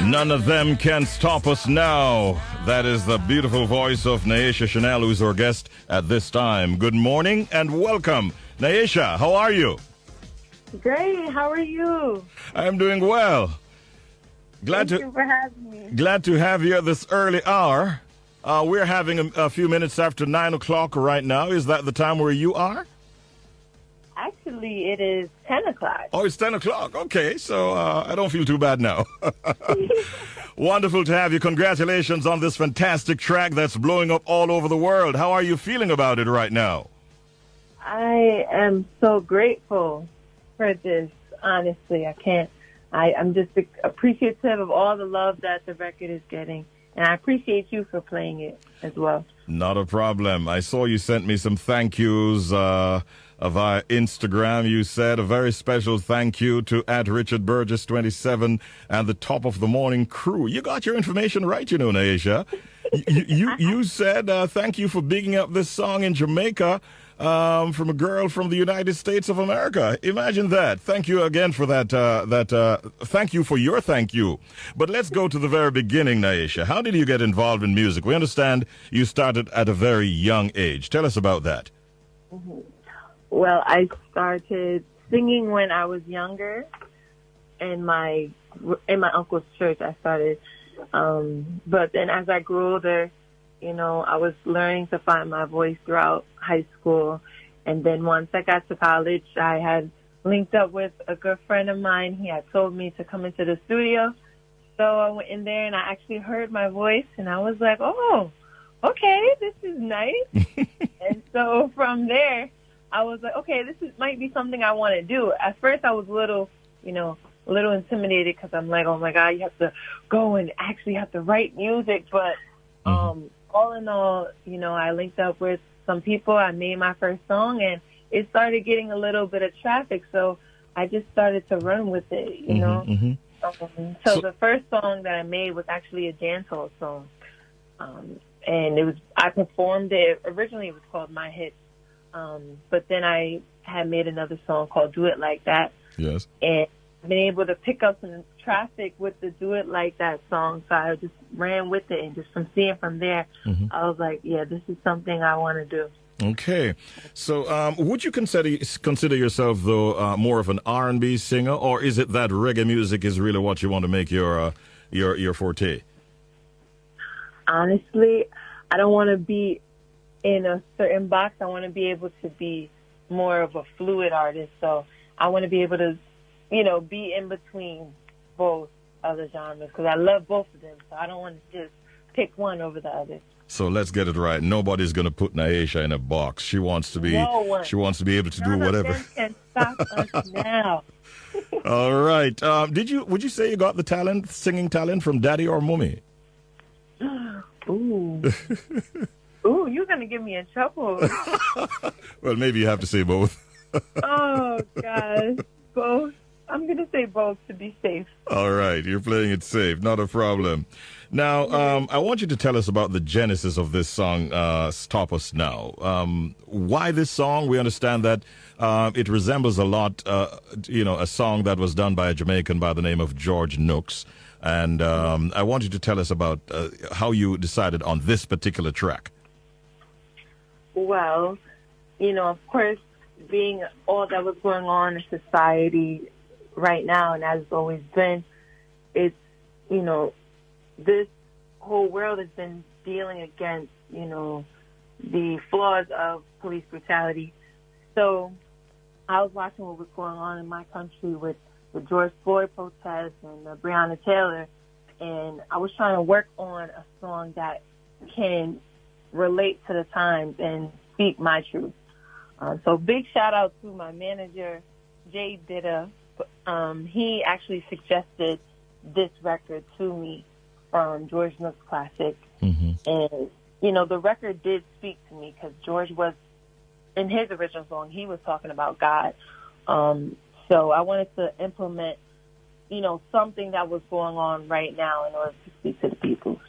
None of them can stop us now. That is the beautiful voice of Nyasia Chane'l, who's our guest at this time. Good morning and welcome. Nyasia, how are you? Great. How are you? I'm doing well. Thank you for having me. Glad to have you at this early hour. We're having a few minutes after 9 o'clock right now. Is that the time where you are? Actually, it is 10 o'clock. Oh, it's 10 o'clock. Okay, so I don't feel too bad now. Wonderful to have you. Congratulations on this fantastic track that's blowing up all over the world. How are you feeling about it right now? I am so grateful for this. Honestly, I'm just appreciative of all the love that the record is getting. And I appreciate you for playing it as well. Not a problem. I saw you sent me some thank yous via Instagram. You said a very special thank you to @RichardBurgess27 and the Top of the Morning crew. You got your information right, you know, Nyasia. You said thank you for bigging up this song in Jamaica from a girl from the United States of America. Imagine that. Thank you again for that. Thank you for your thank you. But let's go to the very beginning, Nyasia. How did you get involved in music? We understand you started at a very young age. Tell us about that. Mm-hmm. Well, I started singing when I was younger. In my uncle's church, I started. But then as I grew older, you know, I was learning to find my voice throughout high school. And then once I got to college, I had linked up with a good friend of mine. He had told me to come into the studio. So I went in there and I actually heard my voice and I was like, oh, okay, this is nice. And so from there, I was like, okay, might be something I want to do. At first I was a little intimidated because I'm like, oh my God, you have to go and actually have to write music. But, all in all, you know, I linked up with some people. I made my first song and it started getting a little bit of traffic. So I just started to run with it, you know. So the first song that I made was actually a dancehall song. And I performed it. Originally it was called My Hits. But then I had made another song called Do It Like That. Yes. And I've been able to pick up some traffic with the Do It Like That song. So I just ran with it and just from there, I was like, yeah, this is something I want to do. Okay. So would you consider yourself, though, more of an R&B singer, or is it that reggae music is really what you want to make your forte? Honestly, I don't want to be in a certain box. I want to be able to be more of a fluid artist. So I want to be able to, you know, be in between both other genres because I love both of them. So I don't want to just pick one over the other. So let's get it right. Nobody's going to put Nyasia in a box. She wants to be. No one. She wants to be able to do whatever. None of them can stop us now. All right. Would you say you got the singing talent from Daddy or Mommy? Ooh. Ooh, you're going to get me in trouble. Well, maybe you have to say both. Oh, gosh. Both. I'm going to say both to be safe. All right. You're playing it safe. Not a problem. Now, I want you to tell us about the genesis of this song, Stop Us Now. Why this song? We understand that it resembles a lot, a song that was done by a Jamaican by the name of George Nooks. And I want you to tell us about how you decided on this particular track. Well, you know, of course, being all that was going on in society right now, and as it's always been, it's, you know, this whole world has been dealing against, you know, the flaws of police brutality. So I was watching what was going on in my country with the George Floyd protests and the Breonna Taylor, and I was trying to work on a song that can relate to the times and speak my truth. So big shout out to my manager, Jay Ditta. He actually suggested this record to me from George Nooks Classic. And, you know, the record did speak to me because George was, in his original song, he was talking about God. So I wanted to implement, you know, something that was going on right now in order to speak to the people.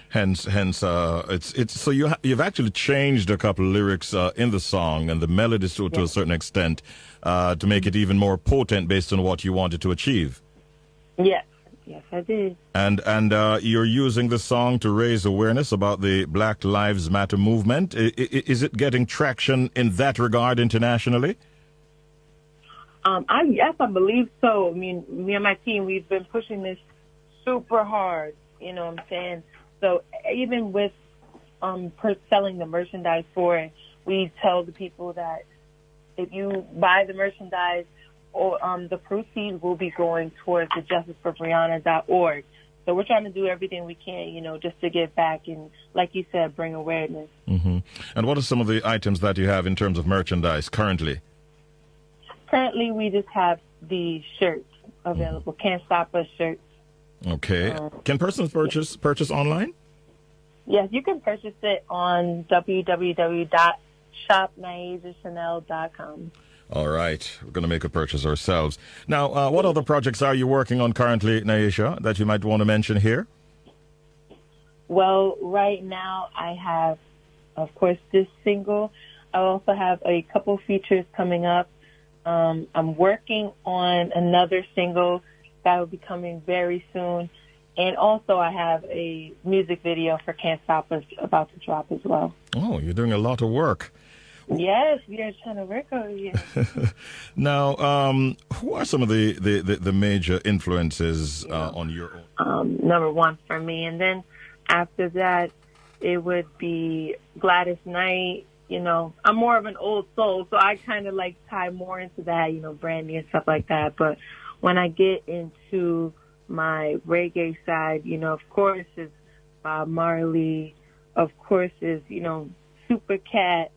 Hence, it's so you've actually changed a couple of lyrics in the song and the melodies to a certain extent to make it even more potent based on what you wanted to achieve. Yes. Yes, I did. And you're using the song to raise awareness about the Black Lives Matter movement. Is it getting traction in that regard internationally? Yes, I believe so. I mean, me and my team, we've been pushing this super hard. You know what I'm saying? So even with selling the merchandise for it, we tell the people that if you buy the merchandise, or the proceeds will be going towards the justiceforbreonna.org. So we're trying to do everything we can, you know, just to give back and, like you said, bring awareness. Mm-hmm. And what are some of the items that you have in terms of merchandise currently? Currently, we just have the shirts available. Can't Stop Us shirts. Okay. Can persons purchase online? Yes, you can purchase it on www.shopNyasiaChane'l.com. All right. We're going to make a purchase ourselves. Now, what other projects are you working on currently, Nyasia, that you might want to mention here? Well, right now I have, of course, this single. I also have a couple features coming up. I'm working on another single that will be coming very soon. And also I have a music video for Can't Stop Us about to drop as well. Oh, you're doing a lot of work. Yes, we are trying to work over here. Now, who are some of the major influences on your own? Number one for me. And then after that, it would be Gladys Knight. You know, I'm more of an old soul, so I kind of like tie more into that, you know, Brandy and stuff like that. But when I get into my reggae side, you know, of course is Bob Marley. Of course is, you know, Super Cat.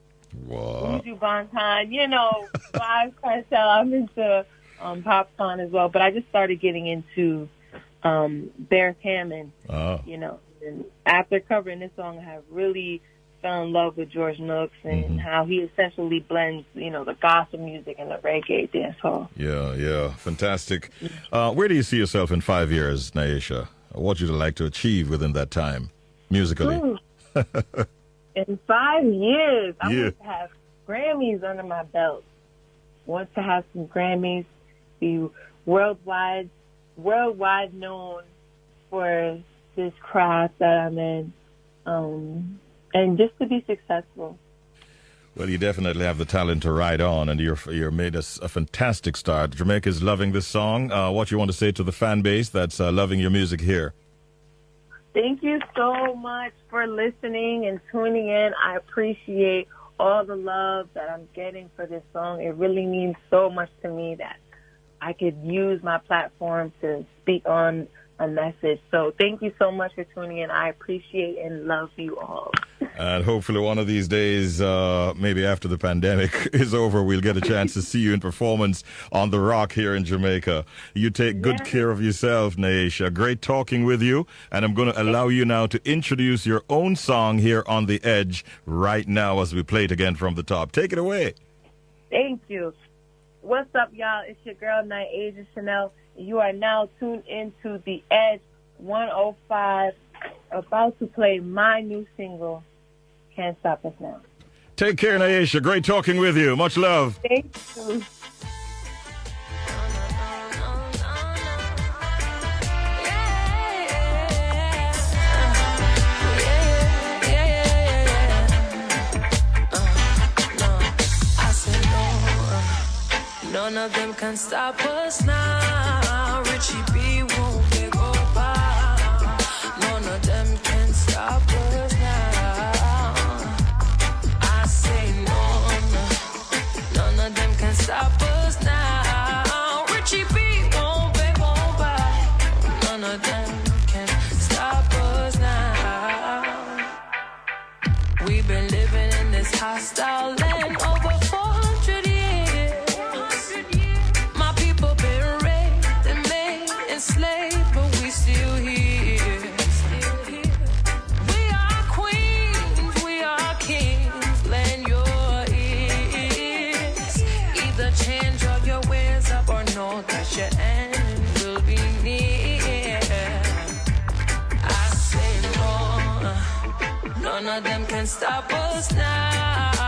What? Uju Banton, you know, Vibes Cartel. I'm into Popcorn as well, but I just started getting into Bear Hammond. You know, and after covering this song, I have really fell in love with George Nooks and how he essentially blends, you know, the gospel music and the reggae dance hall. Yeah, fantastic. Where do you see yourself in 5 years, Nyasia? What would you like to achieve within that time, musically? In 5 years, I want to have Grammys under my belt. Want to have some Grammys, be worldwide known for this craft that I'm in, and just to be successful. Well, you definitely have the talent to ride on, and you're made us a fantastic start. Jamaica's loving this song. What you want to say to the fan base that's loving your music here? Thank you so much for listening and tuning in. I appreciate all the love that I'm getting for this song. It really means so much to me that I could use my platform to speak on a message. So thank you so much for tuning in. I appreciate and love you all. And hopefully one of these days, maybe after the pandemic is over, we'll get a chance to see you in performance on The Rock here in Jamaica. You take good care of yourself, Nyasia. Great talking with you. And I'm going to allow you now to introduce your own song here on The Edge right now as we play it again from the top. Take it away. Thank you. What's up, y'all? It's your girl, Nyasia Chane'l. You are now tuned into The Edge 105, about to play my new single, Can't Stop Us Now. Take care, Nyasia. Great talking with you. Much love. Thank you. None of them can stop us now. Richie B won't get go by. None of them can stop us now. I say none of them can stop us now. Richie B won't get go by. None of them can stop us now. We've been living in this hostile land over 400 years. Enslaved, but we still here. We are queens, we are kings. Lend your ears. Either change all your ways up or know that your end will be near. I say no, none of them can stop us now.